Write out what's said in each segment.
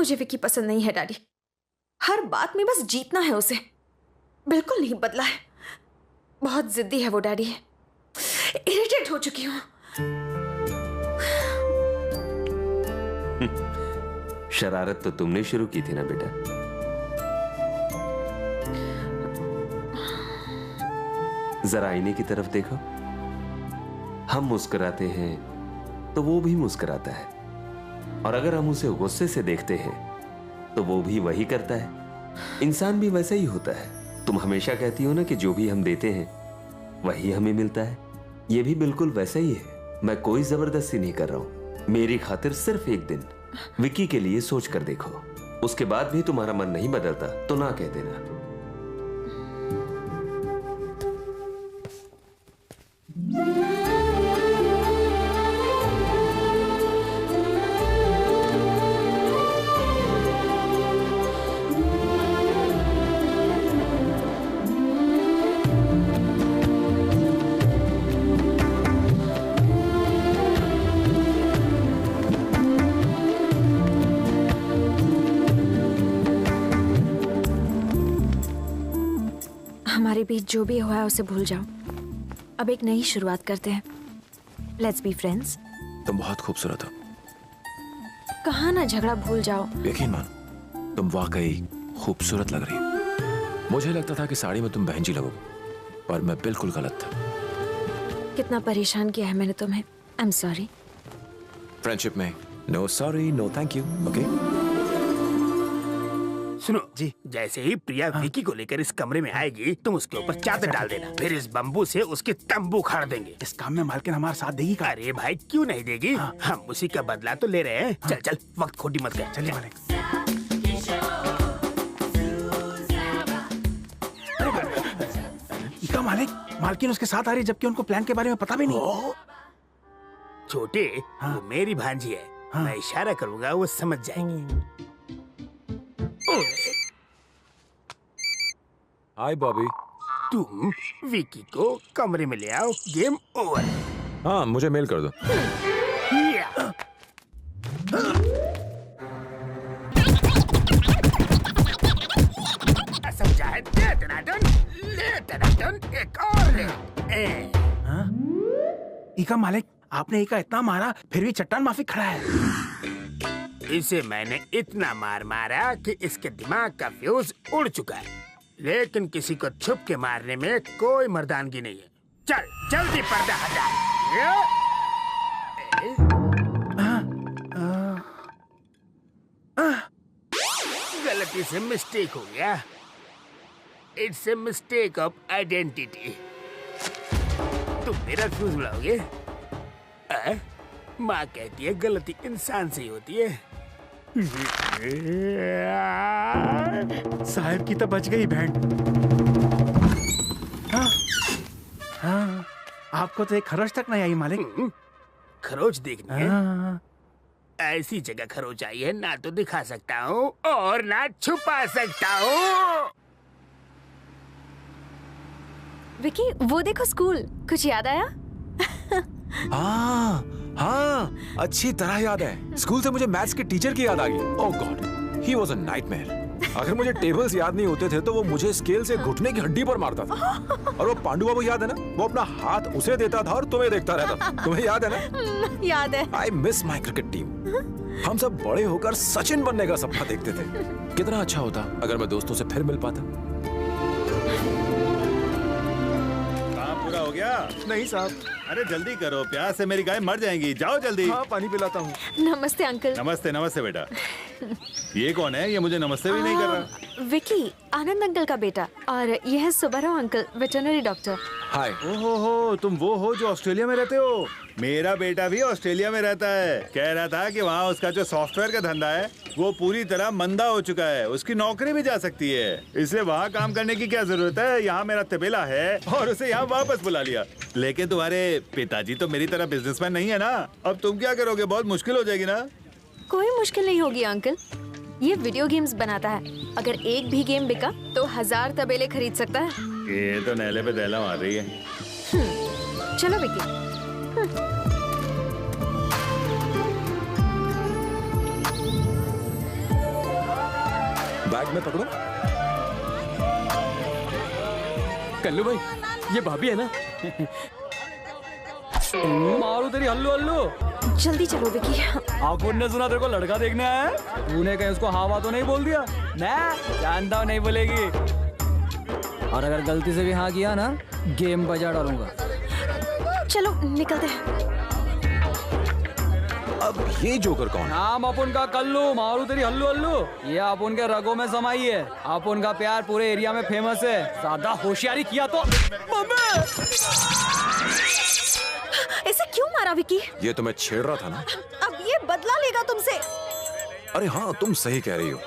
मुझे विकी पसंद नहीं है डैडी। हर बात में बस जीतना है उसे, बिल्कुल नहीं बदला है। बहुत जिद्दी है वो डैडी। इरिटेट हो चुकी हूँ। शरारत तो तुमने शुरू की थी ना बेटा। जरा आईने की तरफ देखो। हम मुस्कुराते हैं तो वो भी मुस्कुराता है, और अगर हम उसे गुस्से से देखते हैं तो वो भी वही करता है। इंसान भी वैसा ही होता है। तुम हमेशा कहती हो ना कि जो भी हम देते हैं वही हमें मिलता है। ये भी बिल्कुल वैसा ही है। मैं कोई जबरदस्ती नहीं कर रहा हूं। मेरी खातिर सिर्फ एक दिन विकी के लिए सोच कर देखो। उसके बाद भी तुम्हारा मन नहीं बदलता तो ना कह देना। हमारे बीच जो भी हुआ है उसे भूल जाओ। अब एक नई शुरुआत करते हैं। Let's be friends. तुम बहुत खूबसूरत हो। कहा ना झगड़ा भूल जाओ। यकीन मानो, तुम वाकई खूबसूरत लग रही हो। मुझे लगता था कि साड़ी में तुम बहन जी लगोगी, पर मैं बिल्कुल गलत था। कितना परेशान किया है मैंने तुम्हें। I am sorry. फ्रेंडशिप में no sorry no thank you. Okay सुनो जी, जैसे ही प्रिया विकी को लेकर इस कमरे में आएगी तुम उसके ऊपर चादर डाल देना। फिर इस बम्बू से उसके तंबू उखाड़ देंगे। इस काम में मालकिन हमारा साथ देगी का? अरे भाई क्यों नहीं देगी? हम उसी का बदला तो ले रहे हैं। चल चल, वक्त खोटी मत कर। चलिए मालिक। इका मालिक, मालकिन उसके साथ आ रही जबकि उनको प्लान के बारे में पता भी नहीं। छोटे, वो मेरी भांजी है। मैं इशारा करूंगा वो समझ जाएगी। हाय बॉबी। तुम विकी को कमरे में ले आओ। Game over. हाँ, मुझे मेल कर दो। समझा है? एक और ले। इका मालिक, आपने इका इतना मारा फिर भी चट्टान माफी खड़ा है। इसे मैंने इतना मार मारा कि इसके दिमाग का फ्यूज उड़ चुका है, लेकिन किसी को छुप के मारने में कोई मर्दानगी नहीं है। चल जल्दी पर्दा हटा। गलती से मिस्टेक हो गया। It's a mistake of identity. तुम मेरा फ्यूज उड़ाओगे? माँ कहती है गलती इंसान से ही होती है। साहब की तो बच गई बहन। हाँ, आपको तो एक खरोच तक नहीं आई मालिक। खरोच देखनी है? ऐसी जगह खरोच आई है ना तो दिखा सकता हूँ और ना छुपा सकता हूँ। विकी, वो देखो स्कूल। कुछ याद आया? हाँ हाँ, अच्छी तरह याद है। स्कूल से मुझे मैथ्स के टीचर की याद आ गई। Oh God, he was a nightmare. अगर मुझे टेबल्स याद नहीं होते थे तो वो मुझे स्केल से घुटने की हड्डी पर मारता था। और वो पांडु बाबू याद है ना, वो अपना हाथ उसे देता था और तुम्हें देखता रहता था। तुम्हें याद है ना? याद है। I miss my cricket team. हम सब बड़े होकर सचिन बनने का सपना देखते थे। कितना अच्छा होता अगर मैं दोस्तों से फिर मिल पाता। काम पूरा हो गया? नहीं साहब। अरे जल्दी करो, प्यास से मेरी गाय मर जाएंगी। जाओ जल्दी। हाँ, पानी पिलाता हूँ। नमस्ते अंकल। नमस्ते नमस्ते बेटा। ये कौन है? ये मुझे नमस्ते भी नहीं कर रहा। विकी, आनंद अंकल का बेटा। और ये है सुब्बाराव अंकल, वेटरनरी डॉक्टर। हाय। ओहो, तुम वो हो जो ऑस्ट्रेलिया में रहते हो? मेरा बेटा भी ऑस्ट्रेलिया में रहता है। कह रहा था कि वहाँ उसका जो सॉफ्टवेयर का धंधा है वो पूरी तरह मंदा हो चुका है। उसकी नौकरी भी जा सकती है, इसलिए वहाँ काम करने की क्या जरूरत है? यहाँ मेरा तबेला है और उसे यहाँ वापस बुला लिया। लेकिन तुम्हारे पिताजी तो मेरी तरह बिजनेसमैन नहीं है ना। अब तुम क्या करोगे? बहुत मुश्किल हो जाएगी ना। कोई मुश्किल नहीं होगी अंकल। ये वीडियो गेम्स बनाता है। अगर एक भी गेम बिका तो 1000 तबेले खरीद सकता है। ये तो नैले पे दैला मार रही है। चलो विकी। मैं पकड़ूं? कल्लू भाई, ये भाभी है ना? मारू तेरी हल्लू हल्लू। जल्दी चलो विकी। आकुन ने सुना तेरे को लड़का देखने आया है? तूने कहीं उसको हवा तो नहीं बोल दिया? मैं जानता हूँ नहीं बोलेगी। और अगर गलती से भी हाँ किया ना, गेम बजा डालूंगा। चलो निकलते हैं। अब ये जोकर कौन है? नाम अपन का कल्लू, मारू तेरी हल्लू हल्लू। ये अपन के रगों में समाई है। अपन का प्यार पूरे एरिया में फेमस है। ज्यादा होशियारी किया तो इसे क्यों मारा विकी? ये तो मैं छेड़ रहा था ना। अब ये बदला लेगा तुमसे। अरे हाँ, तुम सही कह रही हो।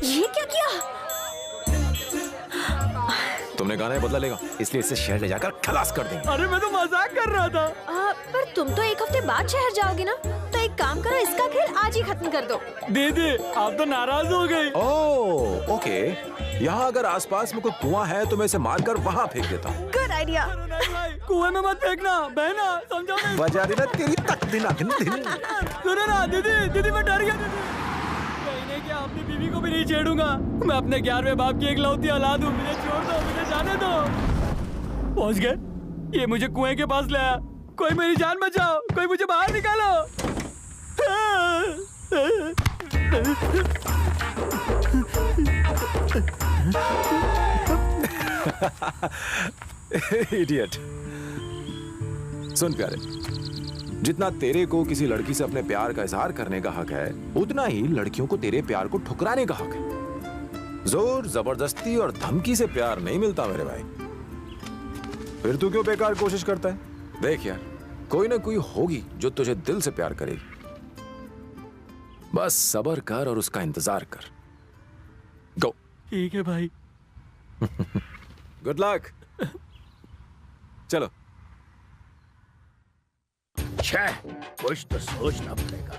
ये क्या किया? तुमने कहा ना ये बदला लेगा, इसलिए इसे शहर ले जाकर खलास कर देंगे। अरे मैं तो मजाक कर रहा था। पर तुम तो एक हफ्ते बाद शहर जाओगे ना, तो एक काम करो, इसका खेल आज ही खत्म कर दो। दीदी आप तो नाराज हो गई। ओह ओके, यहाँ अगर आसपास में कोई कुआं है तो मैं इसे मारकर वहाँ फेंक देता हूँ। Good idea. कुएं में मत फेंकना बहना, समझो नहीं? बजा देना तेरी तक दिन सुनो ना दीदी, दीदी मैं डर गया। कहने क्या, अपनी बीवी को भी नहीं छेड़ूंगा। मैं अपने 11वें बाप की इकलौती औलाद हूँ। मुझे छोड़ दो, मुझे जाने दो। पहुँच गए, ये मुझे कुएं के पास लाया। कोई मेरी जान बचाओ, कोई मुझे बाहर निकालो। इडियट। सुन प्यारे, जितना तेरे को किसी लड़की से अपने प्यार का इजहार करने का हक है, उतना ही लड़कियों को तेरे प्यार को ठुकराने का हक है। जोर जबरदस्ती और धमकी से प्यार नहीं मिलता मेरे भाई। फिर तू क्यों बेकार कोशिश करता है? देख यार, कोई ना कोई होगी जो तुझे दिल से प्यार करेगी। बस सब्र कर और उसका इंतजार कर। गो। ठीक है भाई। Good luck. चलो। छह, कुछ तो सोचना पड़ेगा।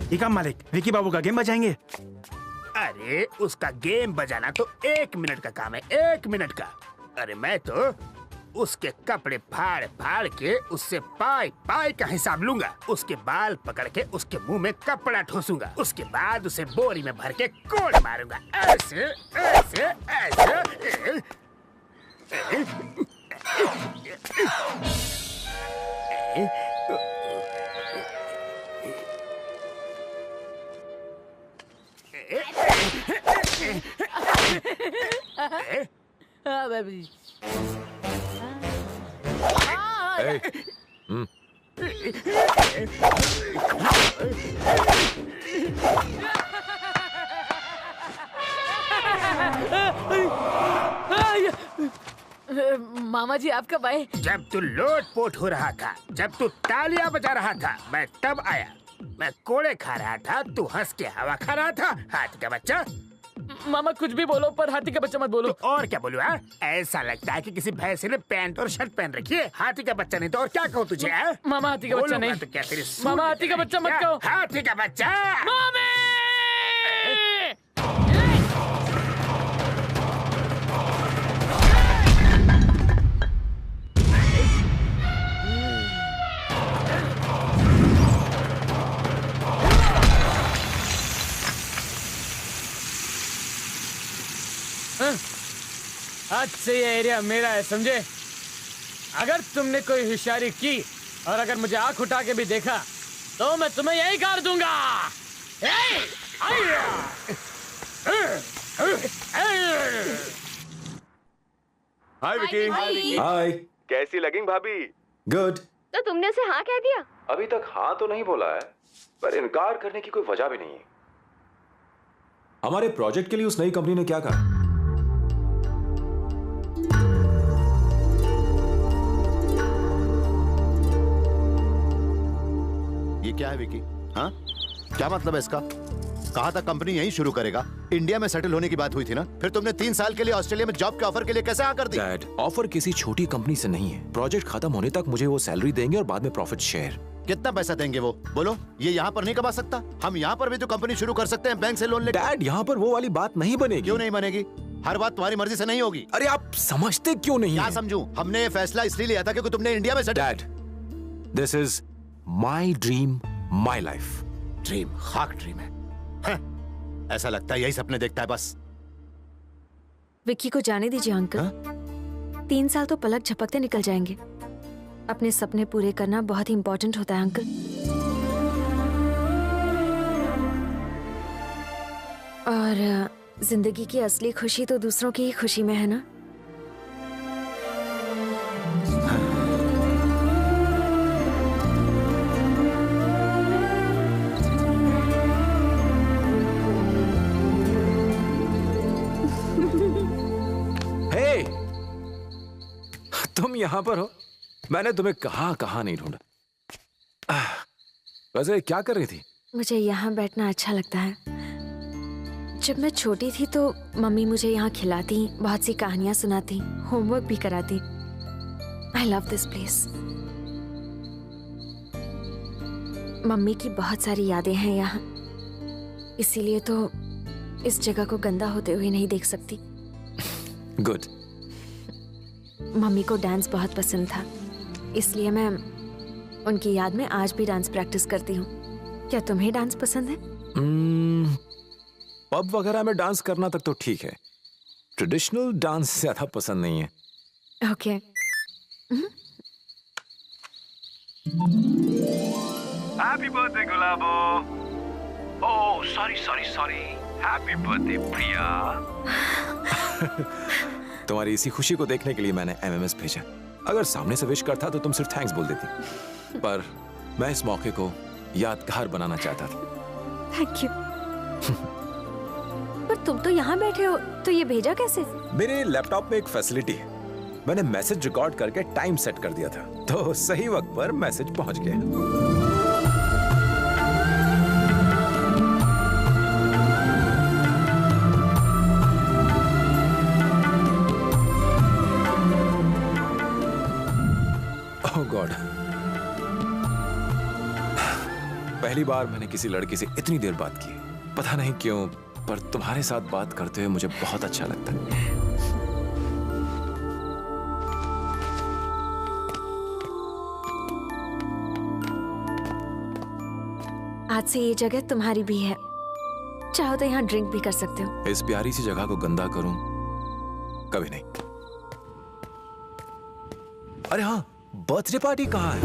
ठीक है मालिक, विकी बाबू का गेम बजाएंगे। अरे उसका गेम बजाना तो 1 मिनट का काम है, 1 मिनट का। अरे मैं तो उसके कपड़े फाड़ फाड़ के उससे पाई पाई का हिसाब लूंगा। उसके बाल पकड़ के उसके मुंह में कपड़ा ठोसूंगा। उसके बाद उसे बोरी में भर के कोड़ मारूंगा। ऐसे ऐसे ऐसे। मामा जी आप कब आए? जब तू लोटपोट हो रहा था, जब तू तालियां बजा रहा था, मैं तब आया। मैं कोड़े खा रहा था, तू हंस के हवा खा रहा था। हाथी का बच्चा। मामा कुछ भी बोलो, पर हाथी का बच्चा मत बोलो। तो और क्या बोलूं? ऐसा लगता है कि किसी भैंसे ने पैंट और शर्ट पहन रखी है। हाथी का बच्चा नहीं तो और क्या कहूँ तुझे? मामा हाथी का बच्चा नहीं। तो क्या तेरी मामा हाथी का बच्चा मत कहो। हाथी का बच्चा। आज से ये एरिया मेरा है, समझे? अगर तुमने कोई होशियारी की और अगर मुझे आंख उठा के भी देखा तो मैं तुम्हें यही कर दूंगा। हाय विकी। हाय। कैसी लगी भाभी? गुड। तो तुमने उसे हाँ कह दिया? अभी तक हाँ तो नहीं बोला है, पर इनकार करने की कोई वजह भी नहीं है। हमारे प्रोजेक्ट के लिए उस नई कंपनी ने क्या कहा? ये क्या है विकी? हाँ, क्या मतलब है इसका? कहा था कंपनी यहीं शुरू करेगा। इंडिया में सेटल होने की बात हुई थी ना? फिर तुमने 3 साल के लिए ऑस्ट्रेलिया में जॉब के ऑफर के लिए कैसे हाँ कर दी? डैड, ऑफर किसी छोटी कंपनी से नहीं है। प्रोजेक्ट खत्म होने तक मुझे वो सैलरी देंगे और बाद में प्रॉफिट शेयर। कितना पैसा देंगे वो? बोलो। ये यहाँ पर नहीं कमा सकता? हम यहाँ पर भी तो कंपनी शुरू कर सकते हैं बैंक से लोन लेकर। डैड, यहाँ पर वो वाली बात नहीं बनेगी। क्यों नहीं बनेगी? हर बात तुम्हारी मर्जी से नहीं होगी। अरे आप समझते क्यों नहीं क्या हैं? समझूं? हमने ये फैसला इसलिए लिया था क्योंकि तुमने इंडिया में settle. Dad, this is my dream, my life. Dream खाक ड्रीम है। ऐसा लगता है यही सपने देखता है बस। विक्की को जाने दीजिए अंकल। 3 साल तो पलक झपकते निकल जाएंगे। अपने सपने पूरे करना बहुत ही इंपॉर्टेंट होता है अंकल। और जिंदगी की असली खुशी तो दूसरों की ही खुशी में है ना। हे, तुम यहां पर हो? मैंने तुम्हें कहां नहीं ढूंढा। वैसे क्या कर रही थी? मुझे यहाँ बैठना अच्छा लगता है। जब मैं छोटी थी तो मम्मी मुझे यहाँ खिलाती, बहुत सी कहानियां सुनाती, होमवर्क भी कराती। I love this place. Mummy की बहुत सारी यादें हैं यहाँ, इसीलिए तो इस जगह को गंदा होते हुए नहीं देख सकती। गुड। मम्मी को डांस बहुत पसंद था, इसलिए मैं उनकी याद में आज भी डांस प्रैक्टिस करती हूँ। क्या तुम्हें डांस पसंद है? पब वगैरह में डांस करना तक तो ठीक है, ट्रेडिशनल डांस ज्यादा पसंद नहीं है। Okay. Happy birthday Gulabo. Oh sorry. Happy birthday Priya. तुम्हारी इसी खुशी को देखने के लिए मैंने एमएमएस भेजा। अगर सामने से विश करता तो तुम सिर्फ थैंक्स बोल देती, पर मैं इस मौके को यादगार बनाना चाहता था। Thank you. पर तुम तो यहाँ बैठे हो, तो ये भेजा कैसे? मेरे लैपटॉप में एक फैसिलिटी है, मैंने मैसेज रिकॉर्ड करके टाइम सेट कर दिया था, तो सही वक्त पर मैसेज पहुंच गया। ओह गॉड, पहली बार मैंने किसी लड़की से इतनी देर बात की। पता नहीं क्यों, पर तुम्हारे साथ बात करते हुए मुझे बहुत अच्छा लगता है। आज से ये जगह तुम्हारी भी है, चाहो तो यहाँ ड्रिंक भी कर सकते हो। इस प्यारी सी जगह को गंदा करूं? कभी नहीं। अरे हाँ, बर्थडे पार्टी कहाँ है?